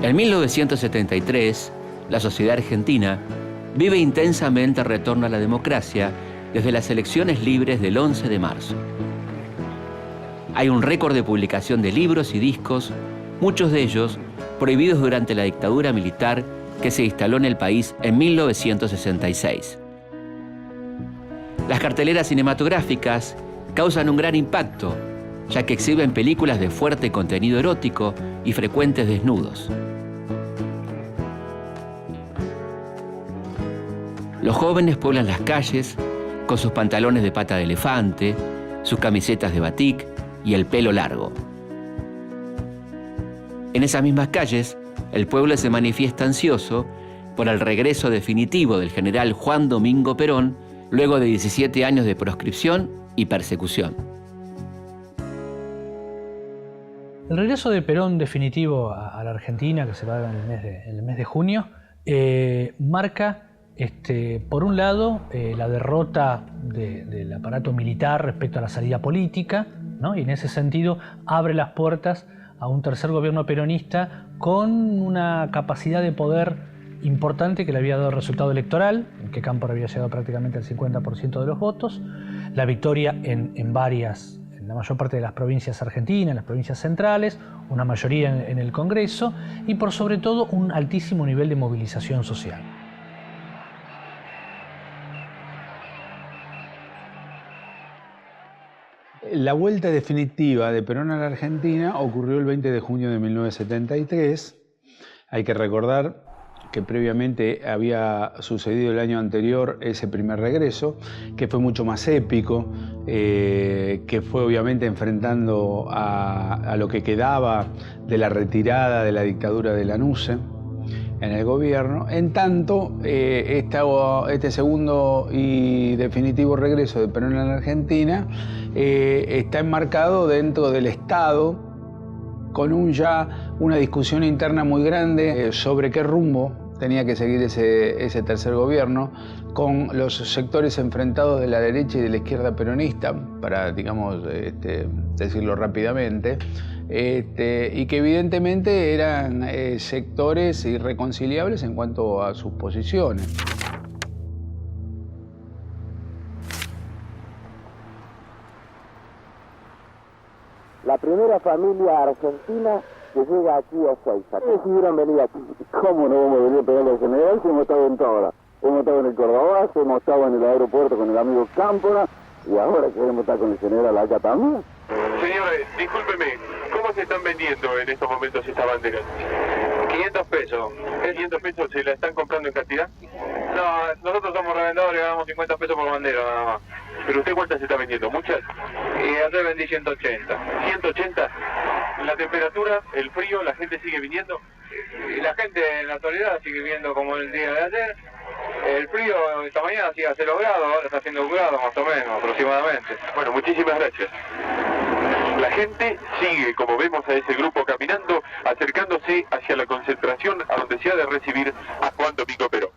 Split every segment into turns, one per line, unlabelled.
En 1973, la sociedad argentina vive intensamente el retorno a la democracia desde las elecciones libres del 11 de marzo. Hay un récord de publicación de libros y discos, muchos de ellos prohibidos durante la dictadura militar que se instaló en el país en 1966. Las carteleras cinematográficas causan un gran impacto, ya que exhiben películas de fuerte contenido erótico y frecuentes desnudos. Los jóvenes pueblan las calles con sus pantalones de pata de elefante, sus camisetas de batik y el pelo largo. En esas mismas calles, el pueblo se manifiesta ansioso por el regreso definitivo del general Juan Domingo Perón luego de 17 años de proscripción y persecución.
El regreso de Perón definitivo a la Argentina, que se va en el mes de junio, marca, por un lado, la derrota del aparato militar respecto a la salida política, ¿no? Y en ese sentido abre las puertas a un tercer gobierno peronista con una capacidad de poder importante que le había dado el resultado electoral, en que Cámpora había llegado prácticamente al 50% de los votos, la victoria en la mayor parte de las provincias argentinas, las provincias centrales, una mayoría en el Congreso y por sobre todo un altísimo nivel de movilización social.
La vuelta definitiva de Perón a la Argentina ocurrió el 20 de junio de 1973. Hay que recordar que previamente había sucedido el año anterior ese primer regreso, que fue mucho más épico, que fue obviamente enfrentando a lo que quedaba de la retirada de la dictadura de Lanusse en el gobierno. En tanto, este segundo y definitivo regreso de Perón a la Argentina está enmarcado dentro del Estado, con una discusión interna muy grande sobre qué rumbo tenía que seguir ese tercer gobierno, con los sectores enfrentados de la derecha y de la izquierda peronista, para, digamos, decirlo rápidamente, y que evidentemente eran sectores irreconciliables en cuanto a sus posiciones.
La primera familia argentina que llega aquí a Ezeiza. ¿Qué decidieron venir aquí? ¿Cómo no vamos a venir a pegarle al general si hemos estado en todas? Hemos estado en el Cordobazo, hemos estado en el aeropuerto con el amigo Cámpora y ahora queremos estar con el general acá también.
Señores, discúlpeme, ¿cómo se están vendiendo en estos momentos estas banderas? 500 pesos. ¿500 pesos se la están comprando en cantidad? No, nosotros somos revendedores, ganamos 50 pesos por bandera nada más. ¿Pero usted cuántas se está vendiendo? ¿Muchas? Y ayer vendí 180. ¿180? La temperatura, el frío, la gente sigue viniendo. Y la gente en la actualidad sigue viendo como el día de ayer. El frío esta mañana hacía 0 grados, ahora está haciendo 1 grado más o menos aproximadamente. Bueno, muchísimas gracias. La gente sigue, como vemos a ese grupo caminando, acercándose hacia la concentración a donde se ha de recibir a Juan Domingo Perón.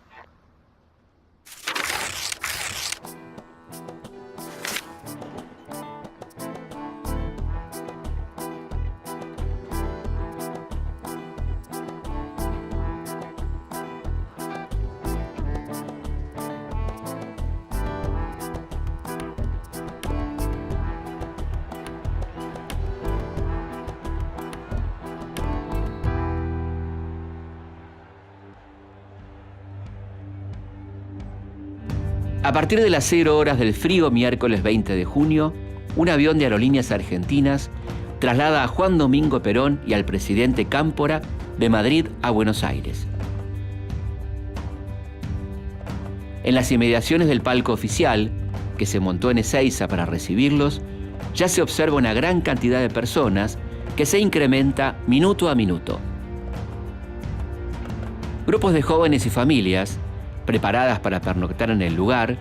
A partir de las 0 horas del frío miércoles 20 de junio, un avión de Aerolíneas Argentinas traslada a Juan Domingo Perón y al presidente Cámpora de Madrid a Buenos Aires. En las inmediaciones del palco oficial, que se montó en Ezeiza para recibirlos, ya se observa una gran cantidad de personas que se incrementa minuto a minuto. Grupos de jóvenes y familias, preparadas para pernoctar en el lugar,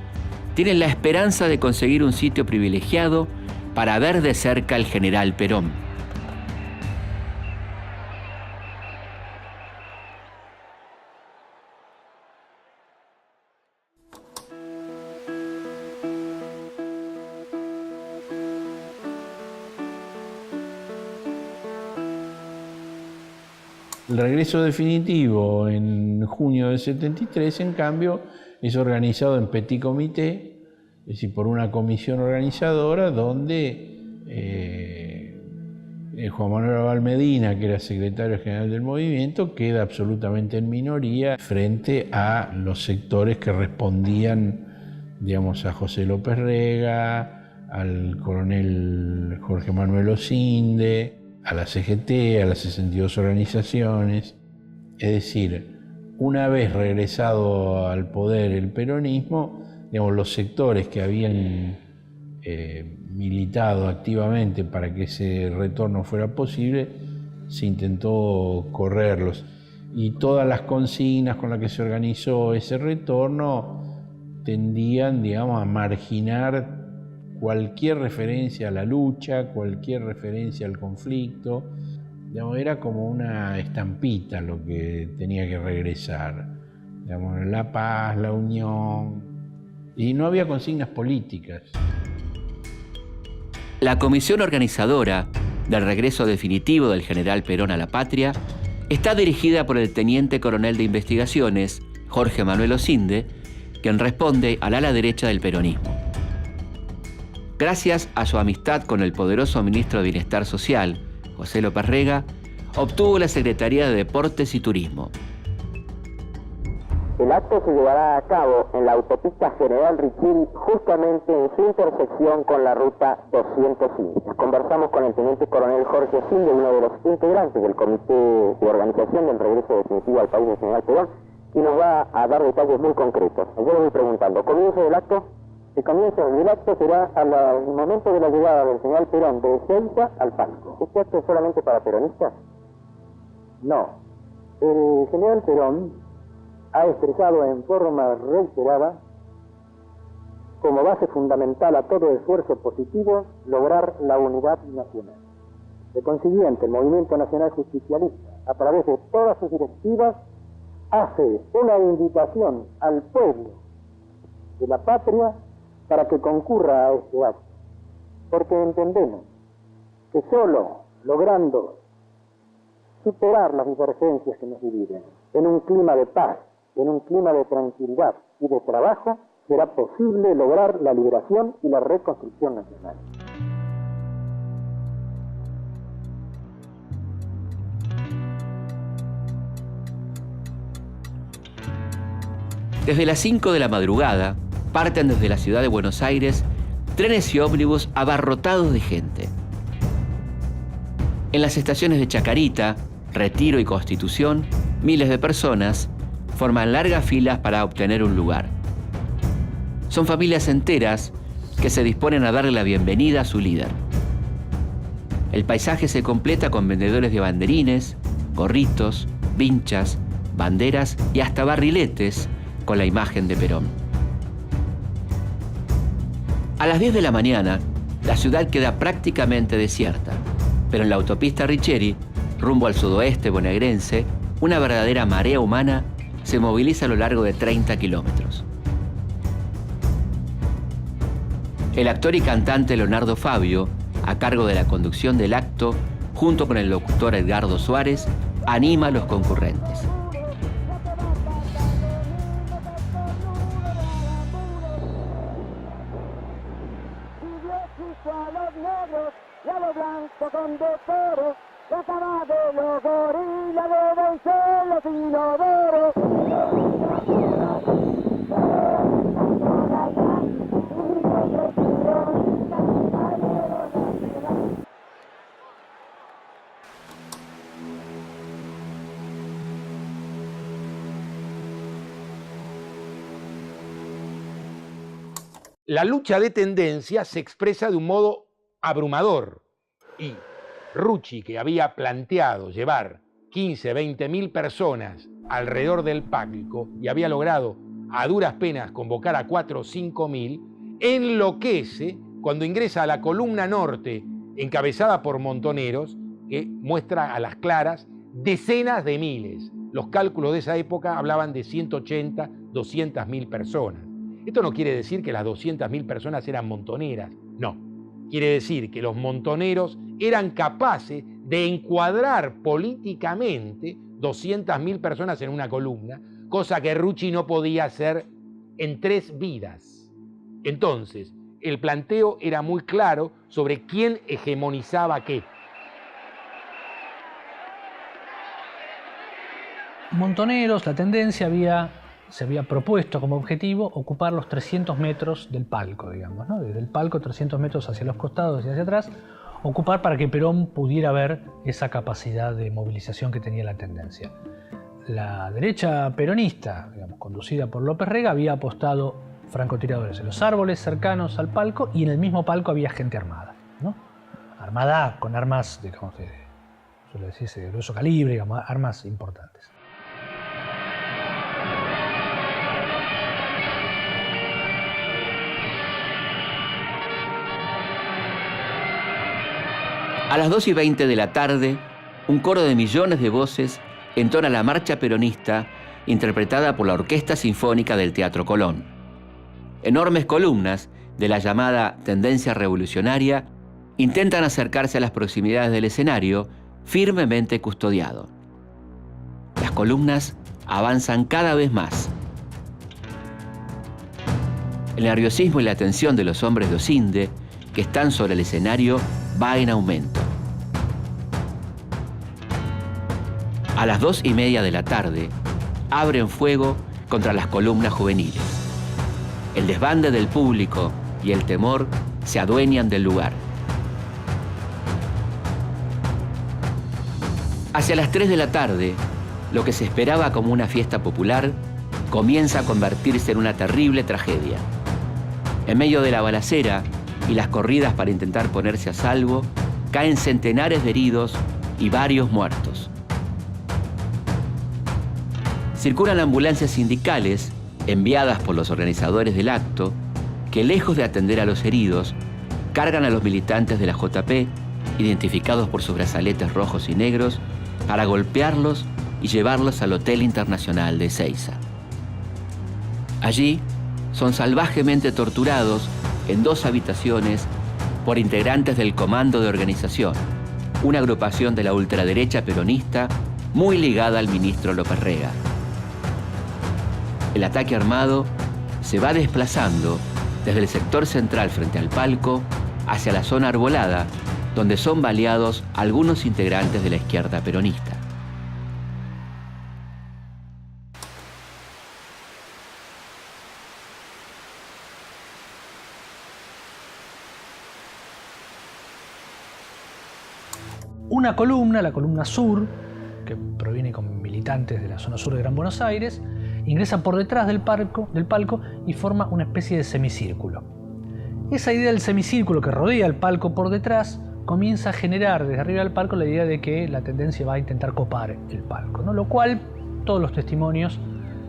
tienen la esperanza de conseguir un sitio privilegiado para ver de cerca al general Perón.
El regreso definitivo en junio del 73, en cambio, es organizado en petit comité, es decir, por una comisión organizadora donde Juan Manuel Abal Medina, que era secretario general del movimiento, queda absolutamente en minoría frente a los sectores que respondían, digamos, a José López Rega, al coronel Jorge Manuel Osinde, a la CGT, a las 62 organizaciones. Es decir, una vez regresado al poder el peronismo, digamos, los sectores que habían militado activamente para que ese retorno fuera posible, se intentó correrlos. Y todas las consignas con las que se organizó ese retorno tendían, digamos, a marginar cualquier referencia a la lucha, cualquier referencia al conflicto. Digamos, era como una estampita lo que tenía que regresar. Digamos, la paz, la unión. Y no había consignas políticas.
La comisión organizadora del regreso definitivo del general Perón a la patria está dirigida por el teniente coronel de investigaciones, Jorge Manuel Osinde, quien responde al ala derecha del peronismo. Gracias a su amistad con el poderoso ministro de Bienestar Social, José López Rega, obtuvo la Secretaría de Deportes y Turismo.
El acto se llevará a cabo en la autopista General Richeri, justamente en su intersección con la ruta 205. Conversamos con el teniente coronel Jorge Osinde, uno de los integrantes del comité de organización del regreso definitivo al país del general Perón, y nos va a dar detalles muy concretos. Yo le voy preguntando, ¿comienzo del acto? El comienzo del acto será al momento de la llegada del general Perón de Ezeiza al palco. ¿Este acto es solamente para peronistas? No. El general Perón ha expresado en forma reiterada, como base fundamental a todo esfuerzo positivo, lograr la unidad nacional. De consiguiente, el Movimiento Nacional Justicialista, a través de todas sus directivas, hace una invitación al pueblo de la patria para que concurra a este acto, porque entendemos que solo logrando superar las diferencias que nos dividen en un clima de paz, en un clima de tranquilidad y de trabajo, será posible lograr la liberación y la reconstrucción nacional.
Desde las 5 de la madrugada, parten desde la ciudad de Buenos Aires trenes y ómnibus abarrotados de gente. En las estaciones de Chacarita, Retiro y Constitución, miles de personas forman largas filas para obtener un lugar. Son familias enteras que se disponen a darle la bienvenida a su líder. El paisaje se completa con vendedores de banderines, gorritos, vinchas, banderas y hasta barriletes con la imagen de Perón. A las 10 de la mañana, la ciudad queda prácticamente desierta, pero en la autopista Richeri, rumbo al sudoeste bonaerense, una verdadera marea humana se moviliza a lo largo de 30 kilómetros. El actor y cantante Leonardo Fabio, a cargo de la conducción del acto, junto con el locutor Edgardo Suárez, anima a los concurrentes.
La lucha de tendencia se expresa de un modo abrumador y Rucci, que había planteado llevar 15, 20 mil personas alrededor del palco y había logrado a duras penas convocar a 4 o 5 mil, enloquece cuando ingresa a la columna norte encabezada por Montoneros, que muestra a las claras decenas de miles. Los cálculos de esa época hablaban de 180, 200 mil personas. Esto no quiere decir que las 200.000 personas eran montoneras, no. Quiere decir que los montoneros eran capaces de encuadrar políticamente 200.000 personas en una columna, cosa que Rucci no podía hacer en 3 vidas. Entonces, el planteo era muy claro sobre quién hegemonizaba qué.
Montoneros, la tendencia se había propuesto como objetivo ocupar los 300 metros del palco, digamos, ¿no? Desde el palco 300 metros hacia los costados y hacia atrás, ocupar para que Perón pudiera ver esa capacidad de movilización que tenía la tendencia. La derecha peronista, digamos, conducida por López Rega, había apostado francotiradores en los árboles cercanos al palco, y en el mismo palco había gente armada, ¿no? Armada con armas, digamos, suele decirse de grueso calibre, digamos, armas importantes.
A las 2:20 de la tarde, un coro de millones de voces entona la marcha peronista interpretada por la Orquesta Sinfónica del Teatro Colón. Enormes columnas de la llamada tendencia revolucionaria intentan acercarse a las proximidades del escenario, firmemente custodiado. Las columnas avanzan cada vez más. El nerviosismo y la tensión de los hombres de Osinde, que están sobre el escenario, va en aumento. A las 2:30 de la tarde, abren fuego contra las columnas juveniles. El desbande del público y el temor se adueñan del lugar. Hacia las 3 de la tarde, lo que se esperaba como una fiesta popular comienza a convertirse en una terrible tragedia. En medio de la balacera y las corridas para intentar ponerse a salvo, caen centenares de heridos y varios muertos. Circulan ambulancias sindicales enviadas por los organizadores del acto, que lejos de atender a los heridos, cargan a los militantes de la JP, identificados por sus brazaletes rojos y negros, para golpearlos y llevarlos al Hotel Internacional de Ezeiza. Allí son salvajemente torturados en 2 habitaciones por integrantes del Comando de Organización, una agrupación de la ultraderecha peronista muy ligada al ministro López Rega. El ataque armado se va desplazando desde el sector central frente al palco hacia la zona arbolada, donde son baleados algunos integrantes de la izquierda peronista.
Una columna, la columna sur, que proviene con militantes de la zona sur de Gran Buenos Aires, ingresa por detrás del palco y forma una especie de semicírculo. Esa idea del semicírculo que rodea el palco por detrás comienza a generar desde arriba del palco la idea de que la tendencia va a intentar copar el palco, ¿no? Lo cual todos los testimonios,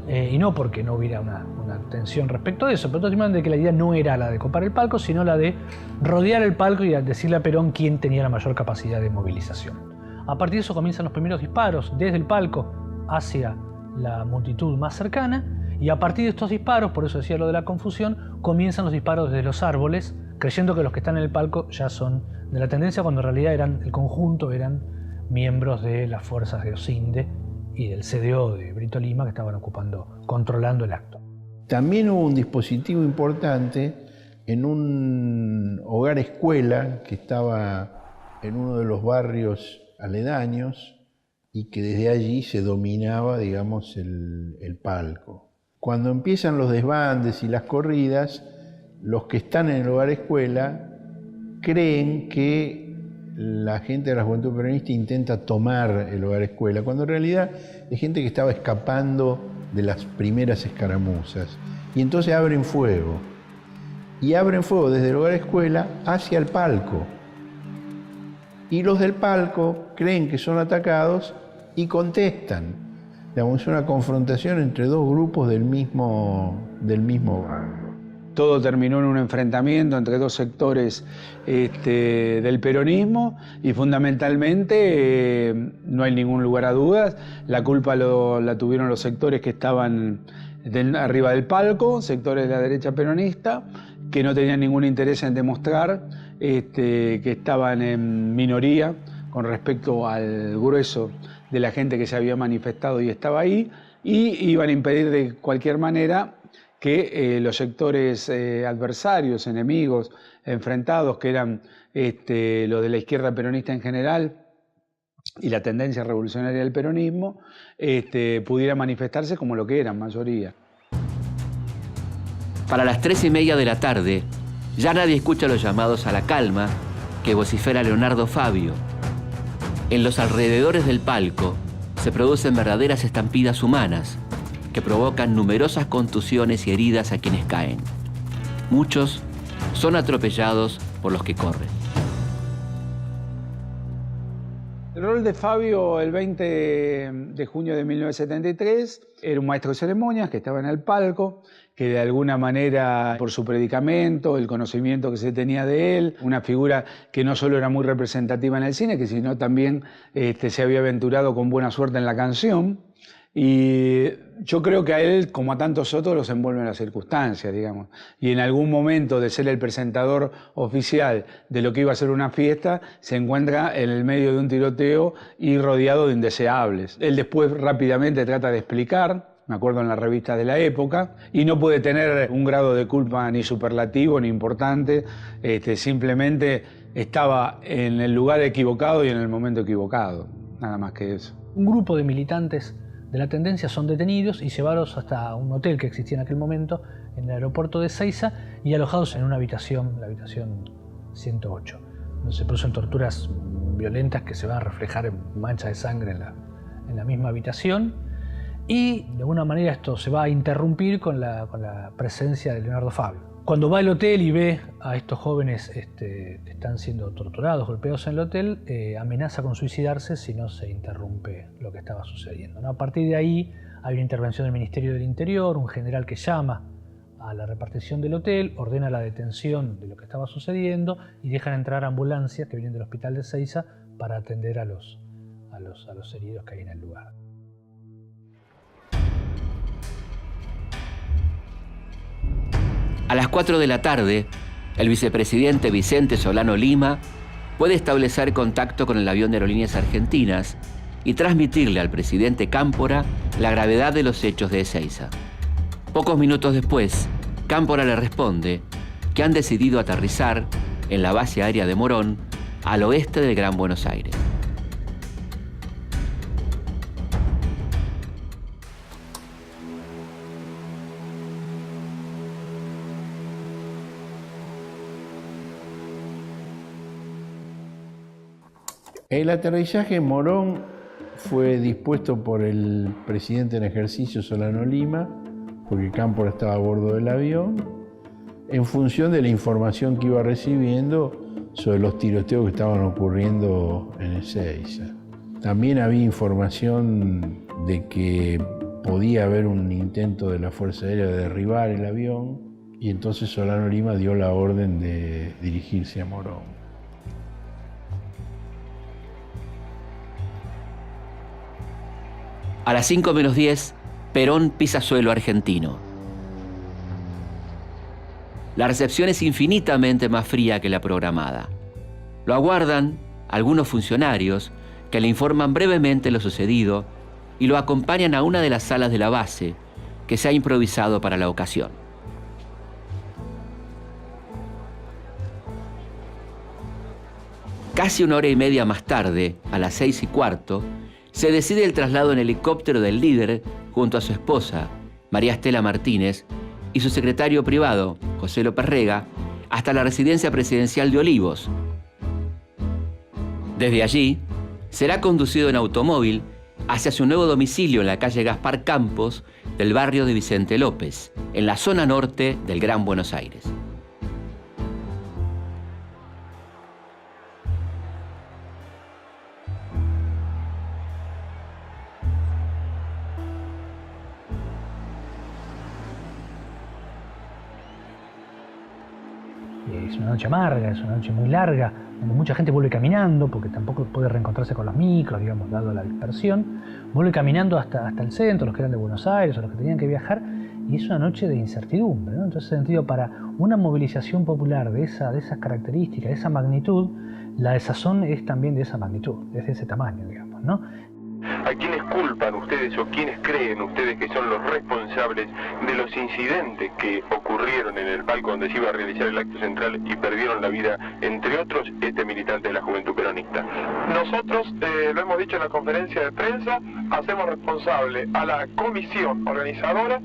y no porque no hubiera una tensión respecto de eso, pero todos testimonian de que la idea no era la de copar el palco, sino la de rodear el palco y decirle a Perón quién tenía la mayor capacidad de movilización. A partir de eso comienzan los primeros disparos desde el palco hacia la multitud más cercana, y a partir de estos disparos, por eso decía lo de la confusión, comienzan los disparos desde los árboles, creyendo que los que están en el palco ya son de la tendencia, cuando en realidad el conjunto eran miembros de las fuerzas de Osinde y del CDO de Brito Lima, que estaban controlando el acto.
También hubo un dispositivo importante en un hogar escuela que estaba en uno de los barrios aledaños, y que desde allí se dominaba, digamos, el palco. Cuando empiezan los desbandes y las corridas, los que están en el hogar escuela creen que la gente de la Juventud Peronista intenta tomar el hogar escuela, cuando en realidad es gente que estaba escapando de las primeras escaramuzas. Y entonces abren fuego. Y abren fuego desde el hogar escuela hacia el palco. Y los del palco creen que son atacados y contestan. Digamos, es una confrontación entre 2 grupos del mismo bando.
Todo terminó en un enfrentamiento entre 2 sectores del peronismo, y fundamentalmente, no hay ningún lugar a dudas, la culpa la tuvieron los sectores que estaban arriba del palco, sectores de la derecha peronista, que no tenían ningún interés en demostrar que estaban en minoría con respecto al grueso de la gente que se había manifestado y estaba ahí, y iban a impedir de cualquier manera que los sectores adversarios, enemigos, enfrentados, que eran los de la izquierda peronista en general y la tendencia revolucionaria del peronismo, pudiera manifestarse como lo que eran, mayoría.
Para las 3:30 de la tarde, ya nadie escucha los llamados a la calma que vocifera Leonardo Fabio. En los alrededores del palco se producen verdaderas estampidas humanas que provocan numerosas contusiones y heridas a quienes caen. Muchos son atropellados por los que corren.
El rol de Fabio el 20 de junio de 1973 era un maestro de ceremonias que estaba en el palco, que de alguna manera, por su predicamento, el conocimiento que se tenía de él, una figura que no solo era muy representativa en el cine, que sino también se había aventurado con buena suerte en la canción. Y yo creo que a él, como a tantos otros, los envuelven las circunstancias, digamos. Y en algún momento de ser el presentador oficial de lo que iba a ser una fiesta, se encuentra en el medio de un tiroteo y rodeado de indeseables. Él después rápidamente trata de explicar, me acuerdo en las revistas de la época, y no puede tener un grado de culpa ni superlativo ni importante, simplemente estaba en el lugar equivocado y en el momento equivocado, nada más que eso.
Un grupo de militantes de la tendencia son detenidos y llevados hasta un hotel que existía en aquel momento en el aeropuerto de Ezeiza y alojados en una habitación, la habitación 108, donde se producen torturas violentas que se van a reflejar en manchas de sangre en la misma habitación, y de alguna manera esto se va a interrumpir con la presencia de Leonardo Fabio. Cuando va al hotel y ve a estos jóvenes que están siendo torturados, golpeados en el hotel, amenaza con suicidarse si no se interrumpe lo que estaba sucediendo, ¿no? A partir de ahí hay una intervención del Ministerio del Interior, un general que llama a la repartición del hotel, ordena la detención de lo que estaba sucediendo y dejan entrar ambulancias que vienen del hospital de Ezeiza para atender a los heridos que hay en el lugar.
A las 4 de la tarde, el vicepresidente Vicente Solano Lima puede establecer contacto con el avión de Aerolíneas Argentinas y transmitirle al presidente Cámpora la gravedad de los hechos de Ezeiza. Pocos minutos después, Cámpora le responde que han decidido aterrizar en la base aérea de Morón, al oeste del Gran Buenos Aires.
El aterrizaje en Morón fue dispuesto por el presidente en ejercicio Solano Lima, porque Cámpora estaba a bordo del avión, en función de la información que iba recibiendo sobre los tiroteos que estaban ocurriendo en Ezeiza. También había información de que podía haber un intento de la Fuerza Aérea de derribar el avión, y entonces Solano Lima dio la orden de dirigirse a Morón.
A las 5:10, Perón pisa suelo argentino. La recepción es infinitamente más fría que la programada. Lo aguardan algunos funcionarios que le informan brevemente lo sucedido y lo acompañan a una de las salas de la base que se ha improvisado para la ocasión. Casi una hora y media más tarde, a las 6:15, se decide el traslado en helicóptero del líder junto a su esposa, María Estela Martínez, y su secretario privado, José López Rega, hasta la residencia presidencial de Olivos. Desde allí, será conducido en automóvil hacia su nuevo domicilio en la calle Gaspar Campos del barrio de Vicente López, en la zona norte del Gran Buenos Aires.
Es una noche amarga, es una noche muy larga, donde mucha gente vuelve caminando, porque tampoco puede reencontrarse con los micros, digamos, dado la dispersión. Vuelve caminando hasta el centro, los que eran de Buenos Aires o los que tenían que viajar, y es una noche de incertidumbre, ¿no? Entonces, en ese sentido, para una movilización popular de esas características, de esa magnitud, la desazón es también de esa magnitud, es de ese tamaño, digamos, ¿no?
¿A quiénes culpan ustedes o quiénes creen ustedes que son los responsables de los incidentes que ocurrieron en el palco donde se iba a realizar el acto central y perdieron la vida, entre otros, este militante de la Juventud Peronista? Nosotros, lo hemos dicho en la conferencia de prensa, hacemos responsable a la comisión organizadora,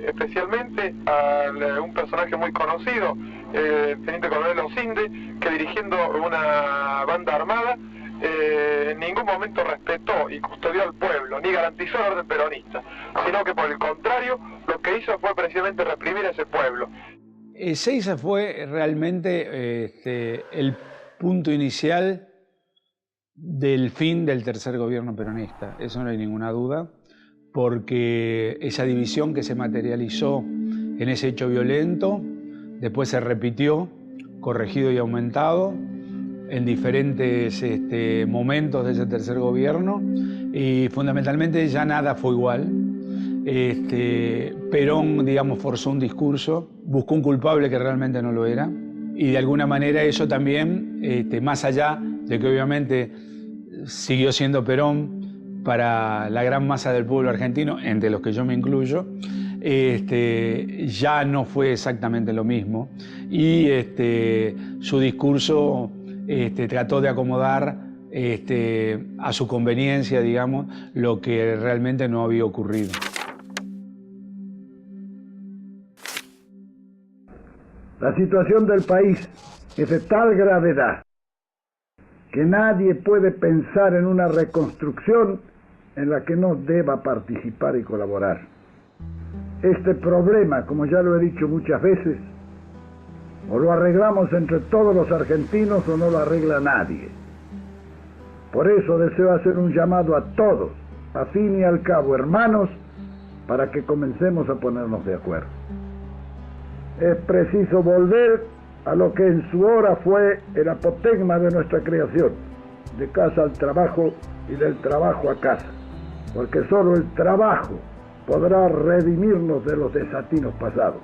especialmente a un personaje muy conocido, el teniente coronel Osinde, que dirigiendo una banda armada en ningún momento respetó y custodió al pueblo, ni garantizó el orden peronista, sino que por el contrario, lo que hizo fue precisamente reprimir a ese pueblo.
Ezeiza fue realmente el punto inicial del fin del tercer gobierno peronista, eso no hay ninguna duda, porque esa división que se materializó en ese hecho violento, después se repitió, corregido y aumentado, en diferentes momentos de ese tercer gobierno, y fundamentalmente ya nada fue igual. Perón, digamos, forzó un discurso, buscó un culpable que realmente no lo era, y de alguna manera eso también, más allá de que obviamente siguió siendo Perón para la gran masa del pueblo argentino, entre los que yo me incluyo, ya no fue exactamente lo mismo, y su discurso trató de acomodar a su conveniencia, digamos, lo que realmente no había ocurrido.
La situación del país es de tal gravedad que nadie puede pensar en una reconstrucción en la que no deba participar y colaborar. Este problema, como ya lo he dicho muchas veces, o lo arreglamos entre todos los argentinos o no lo arregla nadie. Por eso deseo hacer un llamado a todos, a fin y al cabo hermanos, para que comencemos a ponernos de acuerdo. Es preciso volver a lo que en su hora fue el apotegma de nuestra creación, de casa al trabajo y del trabajo a casa, porque solo el trabajo podrá redimirnos de los desatinos pasados.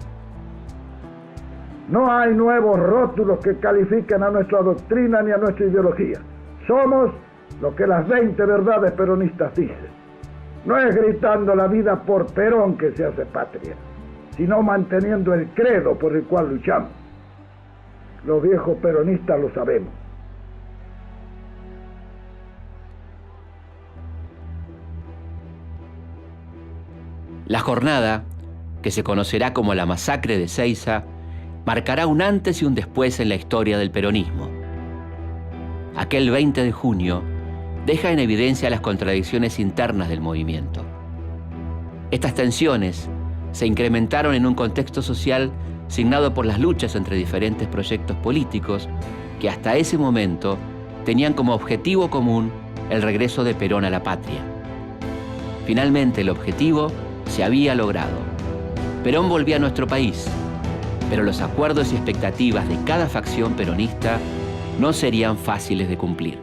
No hay nuevos rótulos que califiquen a nuestra doctrina ni a nuestra ideología. Somos lo que las 20 verdades peronistas dicen. No es gritando la vida por Perón que se hace patria, sino manteniendo el credo por el cual luchamos. Los viejos peronistas lo sabemos.
La jornada, que se conocerá como la masacre de Ezeiza, marcará un antes y un después en la historia del peronismo. Aquel 20 de junio deja en evidencia las contradicciones internas del movimiento. Estas tensiones se incrementaron en un contexto social signado por las luchas entre diferentes proyectos políticos que hasta ese momento tenían como objetivo común el regreso de Perón a la patria. Finalmente el objetivo se había logrado. Perón volvía a nuestro país, pero los acuerdos y expectativas de cada facción peronista no serían fáciles de cumplir.